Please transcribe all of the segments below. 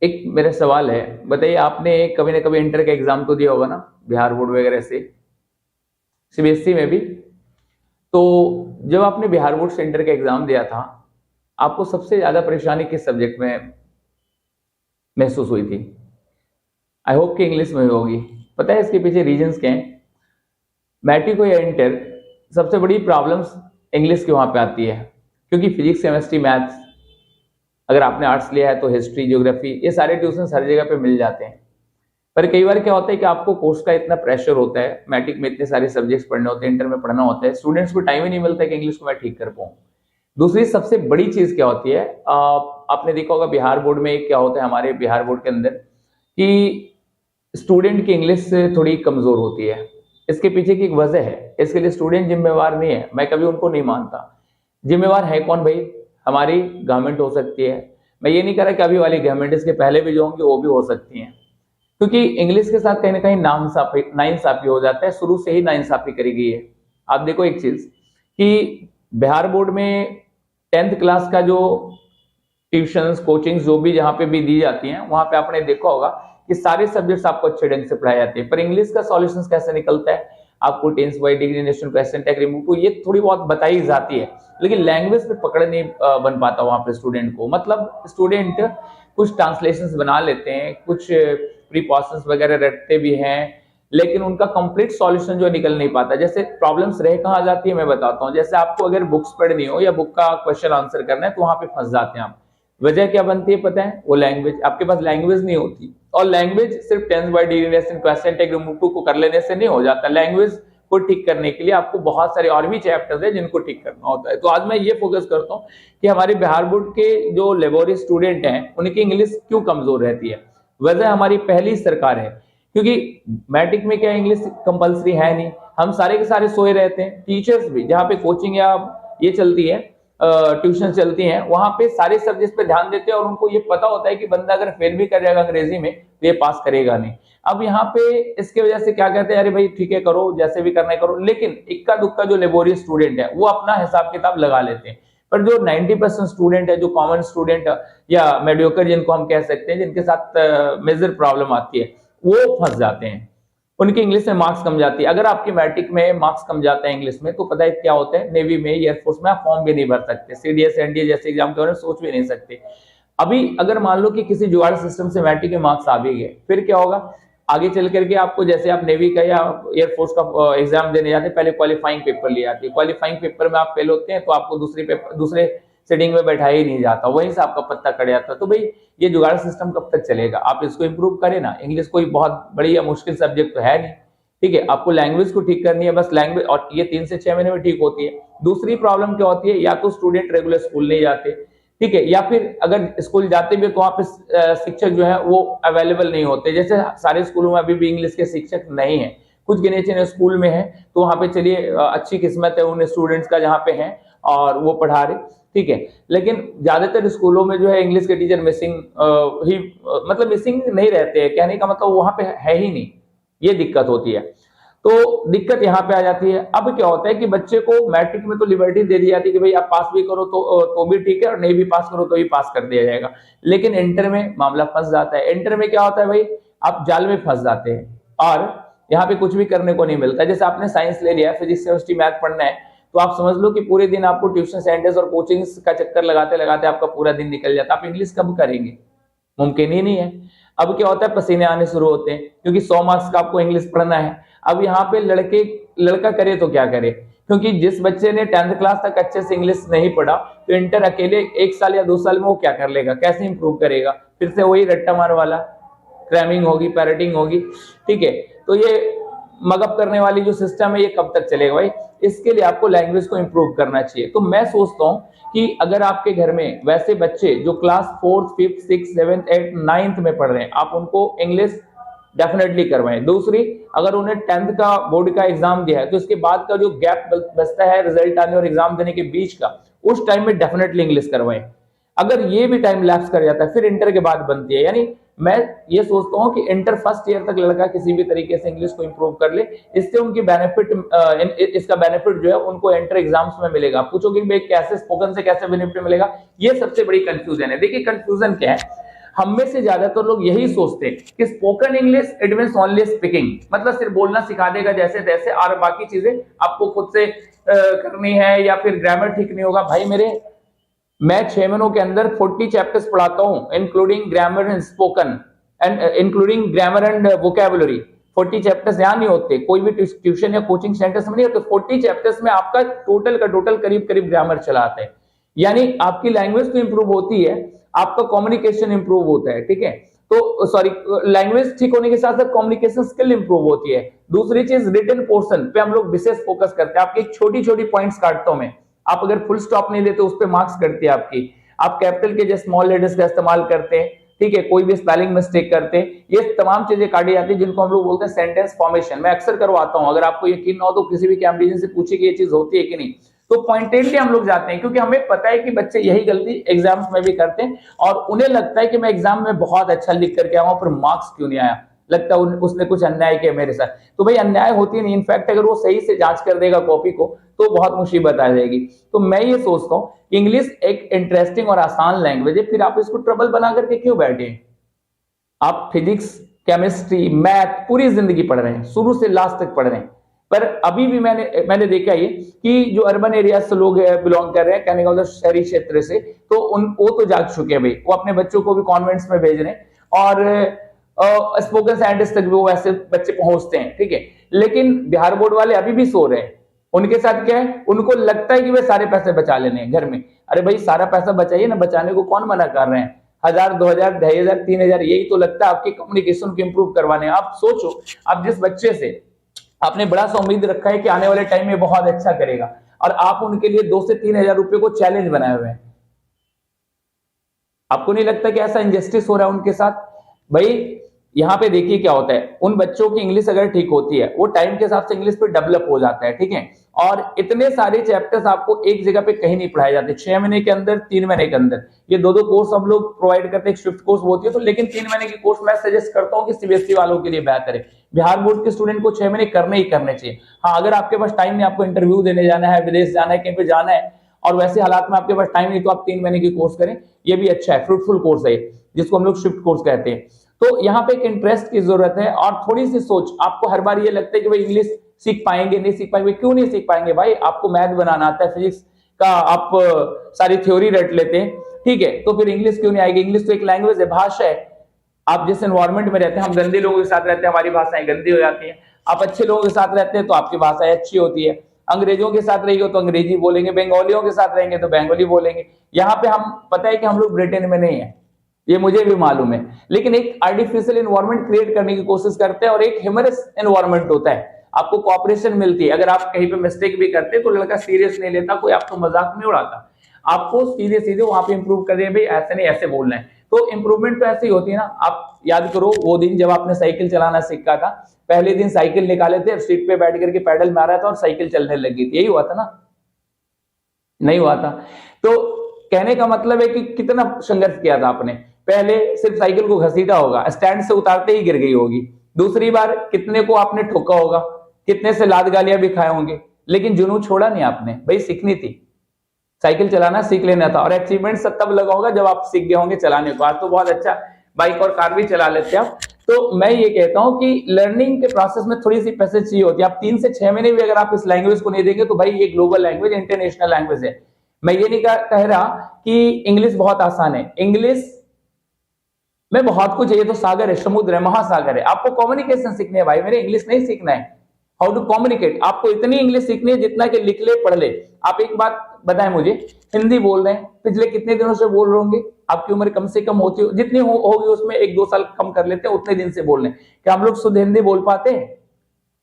एक मेरा सवाल है, बताइए आपने कभी ना कभी इंटर का एग्जाम तो दिया होगा ना, बिहार बोर्ड वगैरह से, सीबीएसई में भी। तो जब आपने बिहार बोर्ड से इंटर का एग्जाम दिया था, आपको सबसे ज्यादा परेशानी किस सब्जेक्ट में महसूस हुई थी? आई होप कि इंग्लिश में होगी। पता है इसके पीछे रीजंस क्या हैं? मैट्रिक हो या इंटर, सबसे बड़ी प्रॉब्लम्स इंग्लिश की वहां पे आती है, क्योंकि फिजिक्स, केमिस्ट्री, मैथ्स, अगर आपने आर्ट्स लिया है तो हिस्ट्री, ज्योग्राफी, ये सारे ट्यूशन हर जगह पे मिल जाते हैं। पर कई बार क्या होता है कि आपको कोर्स का इतना प्रेशर होता है, मैट्रिक में इतने सारे सब्जेक्ट्स पढ़ने होते हैं, इंटर में पढ़ना होता है, स्टूडेंट्स को टाइम ही नहीं मिलता है कि इंग्लिश को मैं ठीक कर पाऊँ। दूसरी सबसे बड़ी चीज क्या होती है, आपने देखा होगा बिहार बोर्ड में क्या होता है, हमारे बिहार बोर्ड के अंदर, कि स्टूडेंट की इंग्लिश थोड़ी कमजोर होती है। इसके पीछे की एक वजह है, इसके लिए स्टूडेंट जिम्मेवार नहीं है, मैं कभी उनको नहीं मानता। जिम्मेवार है कौन भाई? हमारी गवर्नमेंट हो सकती है। मैं ये नहीं कह रहा कि अभी वाली गवर्नमेंट, इसके पहले भी जो होंगी वो भी हो सकती हैं, क्योंकि इंग्लिश के साथ कहीं ना कहीं नाइंसाफी हो जाता है, शुरू से ही नाइंसाफी करी गई है। आप देखो एक चीज कि बिहार बोर्ड में 10th क्लास का जो ट्यूशंस, कोचिंग जो भी जहां पे भी दी जाती हैं, वहां पे आपने देखा होगा कि सारे सब्जेक्ट्स आपको अच्छे ढंग से पढ़ाए जाते हैं, पर इंग्लिश का सॉल्यूशन कैसे निकलता है, आपको टेंस बाय डिग्रीनेशन, क्वेश्चन टैग, रिमूव, तो ये थोड़ी बहुत बताई जाती है, लेकिन लैंग्वेज पे पकड़ नहीं बन पाता वहां पे स्टूडेंट को। मतलब स्टूडेंट कुछ ट्रांसलेशंस बना लेते हैं, कुछ प्रीपॉशंस वगैरह रटते भी हैं, लेकिन उनका कंप्लीट सॉल्यूशन जो निकल नहीं पाता। जैसे प्रॉब्लम्स रह कहाँ जाती है मैं बताता हूँ। जैसे आपको अगर बुक्स पढ़नी हो या बुक का क्वेश्चन आंसर करना है, तो वहां पे फंस जाते हैं आप। वजह क्या बनती है पता है? वो लैंग्वेज, आपके पास लैंग्वेज नहीं होती। और लैंग्वेज सिर्फ टेंस बाय डिग्रीनेशन, क्वेश्चन टैग, रिमूव को कर लेने से नहीं हो जाता। लैंग्वेज को ठीक करने के लिए आपको बहुत सारे और भी चैप्टर्स है जिनको ठीक करना होता है। तो आज मैं ये फोकस करता हूँ कि हमारे बिहार बोर्ड के जो लेबोरियस स्टूडेंट हैं, उनकी इंग्लिश क्यों कमजोर रहती है। वजह हमारी पहली सरकार है, क्योंकि मैट्रिक में क्या इंग्लिश कंपलसरी है नहीं, हम सारे के सारे सोए रहते हैं। टीचर्स भी जहाँ पे कोचिंग या ये चलती है, ट्यूशन चलती हैं, वहां पे सारे सब्जेक्ट पे ध्यान देते हैं, और उनको ये पता होता है कि बंदा अगर फेल भी कर जाएगा अंग्रेजी में तो ये पास करेगा नहीं। अब यहाँ पे इसके वजह से क्या कहते हैं, अरे भाई ठीक है करो, जैसे भी करना है करो, लेकिन इक्का दुक्का जो लेबोरियस स्टूडेंट है वो अपना हिसाब किताब लगा लेते हैं। पर जो 90% स्टूडेंट है, जो कॉमन स्टूडेंट या मेडियोकर जिनको हम कह सकते हैं, जिनके साथ मेजर प्रॉब्लम आती है, वो फंस जाते हैं। उनकी इंग्लिश में मार्क्स कम जाती है। अगर आपकी मैट्रिक में मार्क्स कम जाते हैं इंग्लिश में, तो पता है क्या होता है, नेवी में, एयरफोर्स में आप फॉर्म भी नहीं भर सकते, सीडीएस, एनडीए जैसे एग्जाम के बारे में सोच भी नहीं सकते। अभी अगर मान लो कि किसी जुगाड़ सिस्टम से मैट्रिक के मार्क्स आ भी गए, फिर क्या होगा आगे चल करके? आपको जैसे आप नेवी का या एयरफोर्स का एग्जाम देने जाते हैं, पहले क्वालिफाइंग पेपर लिए जाते हैं, क्वालिफाइंग पेपर में आप फेल होते हैं तो आपको दूसरे सेटिंग में बैठा ही नहीं जाता, वहीं से आपका पत्ता कट जाता। तो भाई ये जुगाड़ सिस्टम कब तक चलेगा? आप इसको इंप्रूव करें ना। इंग्लिश कोई बहुत बड़ी या मुश्किल सब्जेक्ट तो है नहीं, ठीक है? आपको लैंग्वेज को ठीक करनी है बस, लैंग्वेज, और ये 3 से 6 महीने में ठीक होती है। दूसरी प्रॉब्लम क्या होती है, या तो स्टूडेंट रेगुलर स्कूल नहीं जाते, ठीक है, या फिर अगर स्कूल जाते भी तो वहां पे शिक्षक जो है वो अवेलेबल नहीं होते। जैसे सारे स्कूलों में अभी भी इंग्लिश के शिक्षक नहीं है, कुछ गिने चुने स्कूल में है, तो वहां पे चलिए अच्छी किस्मत है उन स्टूडेंट्स का जहाँ पे हैं और वो पढ़ा रहे, ठीक है। लेकिन ज्यादातर स्कूलों में जो है इंग्लिश के टीचर मिसिंग ही, मतलब मिसिंग नहीं रहते हैं, कहने का मतलब वहां पे है ही नहीं, ये दिक्कत होती है। तो दिक्कत यहाँ पे आ जाती है। अब क्या होता है कि बच्चे को मैट्रिक में तो लिबर्टी दे दी जाती है कि भाई आप पास भी करो तो भी ठीक है, और नहीं भी पास करो तो भी पास कर दिया जाएगा। लेकिन इंटर में मामला फंस जाता है। इंटर में क्या होता है भाई, आप जाल में फंस जाते हैं और यहाँ पे कुछ भी करने को नहीं मिलता। जैसे आपने साइंस ले लिया, फिजिक्स, केमिस्ट्री, मैथ पढ़ना है, तो आप समझ लो कि पूरे दिन आपको ट्यूशन सेंटर्स और कोचिंग का चक्कर लगाते लगाते आपका पूरा दिन निकल जाता है। आप इंग्लिश कब करेंगे? मुमकिन ही नहीं है। अब क्या होता है, पसीने आने शुरू होते हैं, क्योंकि 100 मार्क्स का आपको इंग्लिश पढ़ना है। अब यहाँ पे लड़का करे तो क्या करे, क्योंकि जिस बच्चे ने 10th क्लास तक अच्छे से इंग्लिश नहीं पढ़ा, तो इंटर अकेले 1 साल या 2 साल में वो क्या कर लेगा, कैसे इंप्रूव करेगा? फिर से वही रट्टा मार वाला, क्रैमिंग होगी, पैरेटिंग होगी, ठीक है। तो ये मगअप करने वाली जो सिस्टम है, ये कब तक चलेगा भाई? इसके लिए आपको लैंग्वेज को इंप्रूव करना चाहिए। तो मैं सोचता हूँ कि अगर आपके घर में वैसे बच्चे जो class 4th, 5th, 6th, 7th, 8th, 9th में पढ़ रहे हैं, आप उनको इंग्लिश डेफिनेटली करवाएं। दूसरी, अगर उन्हें 10th का बोर्ड का एग्जाम दिया है, तो इसके बाद का जो गैप बचता है रिजल्ट आने और एग्जाम देने के बीच का, उस टाइम में डेफिनेटली इंग्लिश करवाएं। अगर ये भी टाइम लैप्स कर जाता है, फिर इंटर के बाद बनती है। यानी मैं ये सोचता हूँ कि इंटर फर्स्ट ईयर तक लड़का किसी भी तरीके से इंग्लिश को इंप्रूव कर ले, इससे उनकी बेनिफिट, इसका बेनिफिट जो है उनको एंटर एग्जाम्स में मिलेगा। पूछोगे भाई कैसे, स्पोकन से कैसे बेनिफिट मिलेगा? ये सबसे बड़ी कंफ्यूजन है। देखिए कंफ्यूजन क्या है, हम में से ज्यादातर लोग यही सोचते हैं कि spoken English it means only speaking, मतलब सिर्फ बोलना सिखा देगा जैसे तैसे, और बाकी चीजें आपको खुद से करनी है, या फिर ग्रामर ठीक नहीं होगा। भाई मेरे, मैं 6 महीनों के अंदर 40 चैप्टर्स पढ़ाता हूं, including grammar and spoken and including grammar and vocabulary. 40 chapters यहाँ नहीं होते, कोई भी ट्यूशन या कोचिंग सेंटर्स में नहीं होते। 40 चैप्टर्स में आपका टोटल का टोटल करीब करीब ग्रामर चला आता है। यानी आपकी लैंग्वेज तो इंप्रूव होती है, आपका कम्युनिकेशन इंप्रूव होता है, ठीक है। तो सॉरी, लैंग्वेज ठीक होने के साथ साथ कम्युनिकेशन स्किल इंप्रूव होती है। दूसरी चीज, रिटन पोर्शन पे हम लोग विशेष फोकस करते हैं। आपकी छोटी छोटी पॉइंट्स काटता हूं मैं, आप अगर फुल स्टॉप नहीं देते उस पर मार्क्स करती है आपकी। आप कैपिटल के जो स्मॉल लेटर्स का इस्तेमाल करते हैं, ठीक है, कोई भी स्पेलिंग मिस्टेक करते हैं, ये तमाम चीजें काटी जाती है जिनको हम लोग बोलते हैं सेंटेंस फॉर्मेशन। मैं अक्सर करवाता हूं, अगर आपको यकीन ना हो तो किसी भी कैंडिडेट से पूछिए कि ये चीज होती है कि नहीं। तो पॉइंटेडली हम लोग जाते हैं, क्योंकि हमें पता है कि बच्चे यही गलती एग्जाम्स में भी करते हैं, और उन्हें लगता है कि मैं एग्जाम में बहुत अच्छा लिख करके आऊं, पर मार्क्स क्यों नहीं आया, लगता है उसने कुछ अन्याय किया मेरे साथ। तो भाई अन्याय होती नहीं, इनफैक्ट अगर वो सही से जांच कर देगा कॉपी को तो बहुत मुसीबत आ जाएगी। तो मैं ये सोचता हूँ इंग्लिश एक इंटरेस्टिंग और आसान लैंग्वेज है, फिर आप इसको ट्रबल बना करके क्यों बैठे। आप फिजिक्स, केमिस्ट्री, मैथ पूरी जिंदगी पढ़ रहे हैं, शुरू से लास्ट तक पढ़ रहे हैं, पर अभी भी मैंने देखा ये कि जो अर्बन एरिया से लोग बिलोंग कर रहे हैं, कहने का मतलब शहरी क्षेत्र से, तो वो तो जाग चुके हैं भाई, वो अपने बच्चों को भी कॉन्वेंट्स में भेज रहे हैं, और स्पोकन साइंटिस्ट तक भी वो वैसे बच्चे पहुंचते हैं, ठीक है। लेकिन बिहार बोर्ड वाले अभी भी सो रहे हैं। उनके साथ क्या है, उनको लगता है कि वे सारे पैसे बचा लेने हैं घर में। अरे भाई सारा पैसा बचाइए ना, बचाने को कौन मना कर रहे हैं। 1000, 2000, 2500, 3000 यही तो लगता है आपके कम्युनिकेशन को इंप्रूव करवाने। आप सोचो, आप जिस बच्चे से आपने बड़ा सा उम्मीद रखा है कि आने वाले टाइम में बहुत अच्छा करेगा, और आप उनके लिए 2 से 3000 रुपए को चैलेंज बनाए हुए हैं, आपको नहीं लगता कि ऐसा इंजस्टिस हो रहा है उनके साथ। भाई यहाँ पे देखिए क्या होता है, उन बच्चों की इंग्लिश अगर ठीक होती है, वो टाइम के हिसाब से इंग्लिश पे डेवलप हो जाता है, ठीक है। और इतने सारे चैप्टर्स आपको एक जगह पे कहीं नहीं पढ़ाए जाते, 6 महीने के अंदर, 3 महीने के अंदर। ये दो कोर्स हम लोग प्रोवाइड करते हैं, शिफ्ट कोर्स होती है तो, लेकिन 3 महीने की कोर्स मैं सजेस्ट करता हूँ कि सीबीएसई वालों के लिए बेहतर है। बिहार बोर्ड के स्टूडेंट को 6 महीने करने ही करने चाहिए। हाँ, अगर आपके पास टाइम नहीं, आपको इंटरव्यू देने जाना है, विदेश जाना है, कहीं पे जाना है, और वैसे हालात में आपके पास टाइम नहीं, तो आप 3 महीने की कोर्स करें, ये भी अच्छा है, फ्रूटफुल कोर्स है जिसको हम लोग शिफ्ट कोर्स कहते हैं। तो यहाँ पे एक इंटरेस्ट की जरूरत है, और थोड़ी सी सोच। आपको हर बार ये लगता है कि भाई इंग्लिश सीख पाएंगे, नहीं सीख पाएंगे। क्यों नहीं सीख पाएंगे भाई, आपको मैथ बनाना आता है, फिजिक्स का आप सारी थ्योरी रट लेते हैं, ठीक है, तो फिर इंग्लिश क्यों नहीं आएगी। इंग्लिश तो एक लैंग्वेज है, भाषा है। आप जिस एनवायरमेंट में रहते हैं, हम गंदे लोगों के साथ रहते हैं, हमारी भाषाएं गंदी हो जाती है। आप अच्छे लोगों के साथ रहते हैं तो आपकी भाषाएं अच्छी होती है। अंग्रेजों के साथ रहेंगे तो अंग्रेजी बोलेंगे, बंगालियों के साथ रहेंगे तो बंगाली बोलेंगे। यहाँ पे हम, पता है कि हम लोग ब्रिटेन में नहीं है, ये मुझे भी मालूम है, लेकिन एक आर्टिफिशियल एनवायरनमेंट क्रिएट करने की कोशिश करते हैं, और एक ह्यूमरस एनवायरनमेंट होता है, आपको कोऑपरेशन मिलती है। अगर आप कहीं पे मिस्टेक भी करते हैं तो लड़का सीरियस नहीं लेता, कोई आपको मजाक नहीं उड़ाता, आपको सीधे सीधे वहां पे इंप्रूव कर दे, भाई ऐसे नहीं ऐसे बोलना है। तो इंप्रूवमेंट तो ऐसे ही होती है ना। आप याद करो वो दिन जब आपने साइकिल चलाना सीखा था, पहले दिन साइकिल निकाले थे, सीट पे बैठ करके पैडल मारा था और साइकिल चलने लगी थी, यही हुआ था ना, नहीं हुआ था। तो कहने का मतलब है कि कितना संघर्ष किया था आपने। पहले सिर्फ साइकिल को घसीटा होगा, स्टैंड से उतारते ही गिर गई होगी। दूसरी बार कितने को आपने ठोका होगा, कितने से लात गालियां भी खाए होंगे, लेकिन जुनून छोड़ा नहीं आपने। भाई सीखनी थी, साइकिल चलाना सीख लेना था, और अचीवमेंट सब तब लगा होगा जब आप सीख गए होंगे चलाने को। आज तो बहुत अच्छा बाइक और कार भी चला लेते हैं आप। तो मैं ये कहता हूं कि लर्निंग के प्रोसेस में थोड़ी सी पैसेज चाहिए होती है। आप 3 से 6 महीने भी अगर आप इस लैंग्वेज को नहीं देंगे तो भाई ये ग्लोबल लैंग्वेज, इंटरनेशनल लैंग्वेज है। मैं ये नहीं कह रहा कि इंग्लिश बहुत आसान है, इंग्लिश में बहुत कुछ है, ये तो सागर है, समुद्र है, महासागर है। आपको कम्युनिकेशन सीखनी है भाई मेरे, इंग्लिश नहीं सीखना है। हाउ टू कम्युनिकेट, आपको इतनी इंग्लिश सीखनी है जितना कि लिख ले पढ़ ले। आप एक बात बताएं मुझे, हिंदी बोल रहे हैं, पिछले कितने दिनों से बोल रहे होंगे, आपकी उम्र कम से कम होती हो, जितनी होगी उसमें 1-2 साल कम कर लेते हैं, उतने दिन से बोल रहे हैं। क्या हम लोग शुद्ध हिंदी बोल पाते हैं?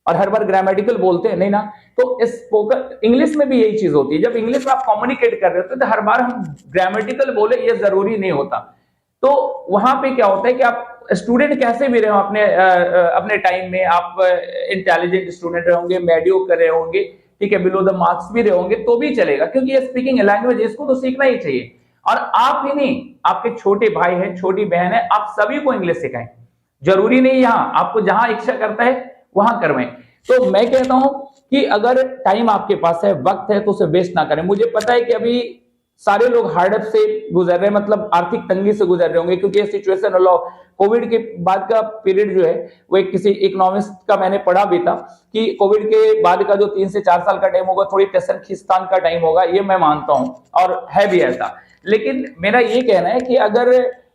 और हर बार ग्रामेटिकल बोलते हैं? नहीं ना। तो स्पोकन इंग्लिश में भी यही चीज होती है, जब इंग्लिश में आप कम्युनिकेट कर रहे होते हैं तो हर बार हम ग्रामेटिकल बोले ये जरूरी नहीं होता। तो वहां पे क्या होता है कि आप स्टूडेंट कैसे भी रहे हो अपने टाइम में, आप इंटेलिजेंट स्टूडेंट रहे होंगे, मेडियोकर रहे होंगे, ठीक है, बिलो द मार्क्स भी रहे होंगे तो भी चलेगा, क्योंकि ये स्पीकिंग लैंग्वेज इसको तो सीखना ही चाहिए। और आप ही नहीं, आपके छोटे भाई है, छोटी बहन है, आप सभी को इंग्लिश सिखाएं। जरूरी नहीं यहाँ, आपको जहां इच्छा करता है वहां करवाएं। तो मैं कहता हूं कि अगर टाइम आपके पास है, वक्त है, तो उसे वेस्ट ना करें। मुझे पता है कि अभी सारे लोग हार्डअप से गुजर रहे हैं, मतलब आर्थिक तंगी से गुजर रहे होंगे, क्योंकि ये सिचुएशन कोविड के बाद का पीरियड जो है वो एक किसी इकोनॉमिस्ट का मैंने पढ़ा भी था कि कोविड के बाद का जो 3 से 4 साल का टाइम होगा थोड़ी टेंशन खींचतान का टाइम होगा, ये मैं मानता हूं और है भी ऐसा। लेकिन मेरा ये कहना है कि अगर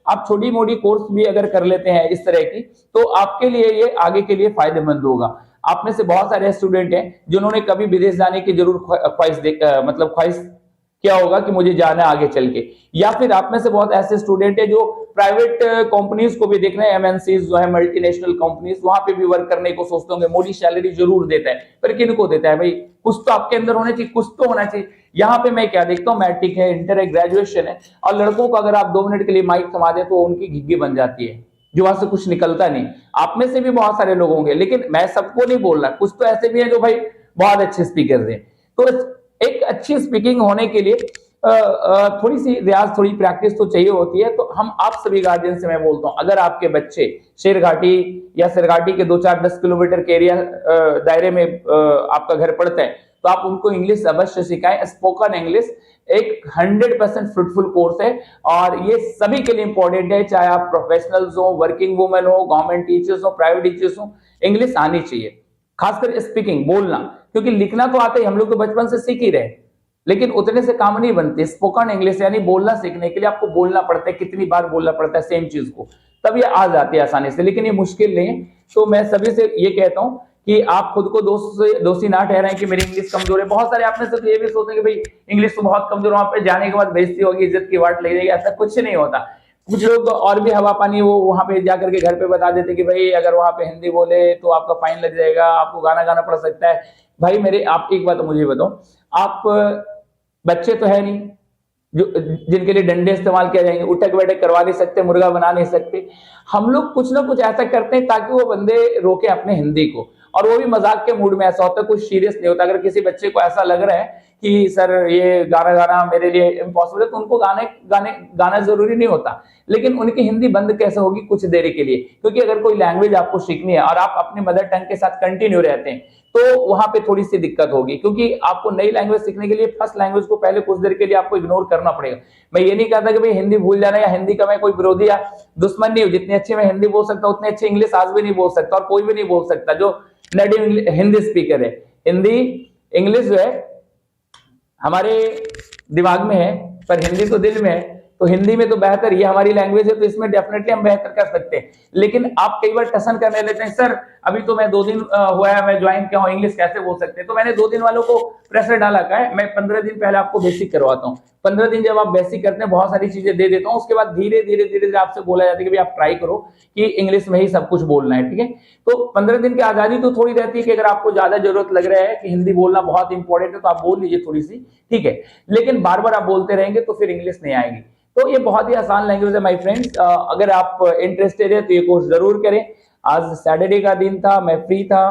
आप छोटी मोटी कोर्स भी अगर कर लेते हैं इस तरह की, तो आपके लिए ये आगे के लिए फायदेमंद होगा। आप में से बहुत सारे स्टूडेंट हैं जिन्होंने कभी विदेश जाने की जरूर ख्वाहिश क्या होगा कि मुझे जाना आगे चल के, या फिर आप में से बहुत ऐसे स्टूडेंट है जो प्राइवेट कंपनीज को भी देख रहे हैं, एमएनसीज जो है मल्टीनेशनल कंपनीज, वहां पे भी वर्क करने को सोचते होंगे। मोदी सैलरी जरूर देता है, पर किनको देता है भाई? कुछ तो आपके अंदर होना चाहिए, कुछ तो होना चाहिए। यहाँ पे मैं क्या देखता हूँ, मैट्रिक है, इंटर है, ग्रेजुएशन है, और लड़कों को अगर आप 2 मिनट के लिए माइक थमा दे तो उनकी घिग्गी बन जाती है, जो वहां से कुछ निकलता नहीं। आप में से भी बहुत सारे लोग होंगे, लेकिन मैं सबको नहीं बोल रहा, कुछ तो ऐसे भी हैं जो भाई बहुत अच्छे स्पीकर हैं। तो एक अच्छी स्पीकिंग होने के लिए थोड़ी सी रियाज, थोड़ी प्रैक्टिस तो चाहिए होती है। तो हम आप सभी गार्जियन से मैं बोलता हूं, अगर आपके बच्चे शेरघाटी या सिरघाटी के 2-4-10 किलोमीटर के एरिया दायरे में आपका घर पड़ता है, तो आप उनको इंग्लिश अवश्य सिखाएं। स्पोकन इंग्लिश एक 100% फ्रूटफुल कोर्स है और ये सभी के लिए इंपॉर्टेंट है, चाहे आप प्रोफेशनल्स हो, वर्किंग वुमेन हो, गवर्नमेंट टीचर्स हो, प्राइवेट टीचर्स हो, इंग्लिश आनी चाहिए, खासकर स्पीकिंग, बोलना। क्योंकि लिखना तो आता ही, हम लोग तो बचपन से सीख ही रहे, लेकिन उतने से काम नहीं बनते। स्पोकन इंग्लिश यानी बोलना सीखने के लिए आपको बोलना पड़ता है, कितनी बार बोलना पड़ता है सेम चीज को, तब ये आ जाती है आसानी से, लेकिन ये मुश्किल नहीं है। तो मैं सभी से ये कहता हूं कि आप खुद को दोषी ना ठहराएं कि मेरी इंग्लिश कमजोर है। बहुत सारे आपने से तो ये भी सोचेंगे भाई इंग्लिश तो बहुत कमजोर, वहां पे जाने के बाद बेइज्जती होगी, इज्जत की वाट लग जाएगी, ऐसा कुछ नहीं होता। कुछ लोग और भी हवा पानी वो वहां पे जाकर के घर पे बता देते कि भाई अगर वहां पे हिंदी बोले तो आपका फाइन लग जाएगा, आपको गाना गाना पड़ सकता है। भाई मेरे, आप एक बात मुझे बताओ, आप बच्चे तो है नहीं जो जिनके लिए डंडे इस्तेमाल किया जाएंगे, उठक बैठक करवा नहीं सकते, मुर्गा बना नहीं सकते। हम लोग कुछ ना कुछ ऐसा करते हैं ताकि वो बंदे रोके अपने हिंदी को, और वो भी मजाक के मूड में। ऐसा होता है, कुछ सीरियस नहीं होता। अगर किसी बच्चे को ऐसा लग रहा है कि सर ये गाना गाना मेरे लिए इम्पॉसिबल है, तो उनको गाना जरूरी नहीं होता, लेकिन उनकी हिंदी बंद कैसे होगी कुछ देर के लिए? क्योंकि अगर कोई लैंग्वेज आपको सीखनी है और आप अपने मदर टंग के साथ कंटिन्यू रहते हैं, तो वहां पे थोड़ी सी दिक्कत होगी, क्योंकि आपको नई लैंग्वेज सीखने के लिए फर्स्ट लैंग्वेज को पहले कुछ देर के लिए आपको इग्नोर करना पड़ेगा। मैं ये नहीं कहता कि भाई हिंदी भूल जाना, या हिंदी का मैं कोई विरोधी या दुश्मन नहीं हूं। जितनी अच्छी मैं हिंदी बोल सकता हूं, उतनी अच्छी इंग्लिश आज भी नहीं बोल सकता, और कोई भी नहीं बोल सकता जो नेटिव हिंदी स्पीकर है। हिंदी इंग्लिश जो है हमारे दिमाग में है, पर हिंदी तो दिल में है। तो हिंदी में तो बेहतर, ये हमारी लैंग्वेज है, तो इसमें डेफिनेटली हम बेहतर कर सकते हैं। लेकिन आप कई बार टसन करने लेते हैं, सर अभी तो मैं 2 दिन हुआ है मैं ज्वाइन किया हूं, इंग्लिश कैसे बोल सकते हैं? तो मैंने 2 दिन वालों को प्रेशर डाला का है, मैं 15 दिन पहले आपको बेसिक करवाता हूँ। 15 दिन जब आप बेसिक करते हैं, बहुत सारी चीजें दे देता हूँ, उसके बाद धीरे धीरे आपसे बोला जाता है कि भाई आप ट्राई करो कि इंग्लिश में ही सब कुछ बोलना है, ठीक है? तो 15 दिन की आजादी तो थोड़ी रहती है कि अगर आपको ज्यादा जरूरत लग रहा है कि हिंदी बोलना बहुत इंपॉर्टेंट है, तो आप बोल लीजिए थोड़ी सी, ठीक है? लेकिन बार बार आप बोलते रहेंगे तो फिर इंग्लिश नहीं आएगी। तो ये बहुत ही आसान लैंग्वेज है माय फ्रेंड्स। अगर आप इंटरेस्टेड है तो ये कोर्स जरूर करें। आज सैटरडे का दिन था, मैं फ्री था,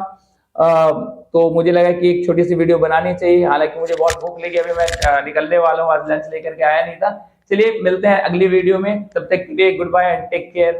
तो मुझे लगा कि एक छोटी सी वीडियो बनानी चाहिए। हालांकि मुझे बहुत भूख लगी, अभी मैं निकलने वाला हूँ, आज लंच लेकर के आया नहीं था। चलिए मिलते हैं अगली वीडियो में, तब तक के लिए goodbye and take care.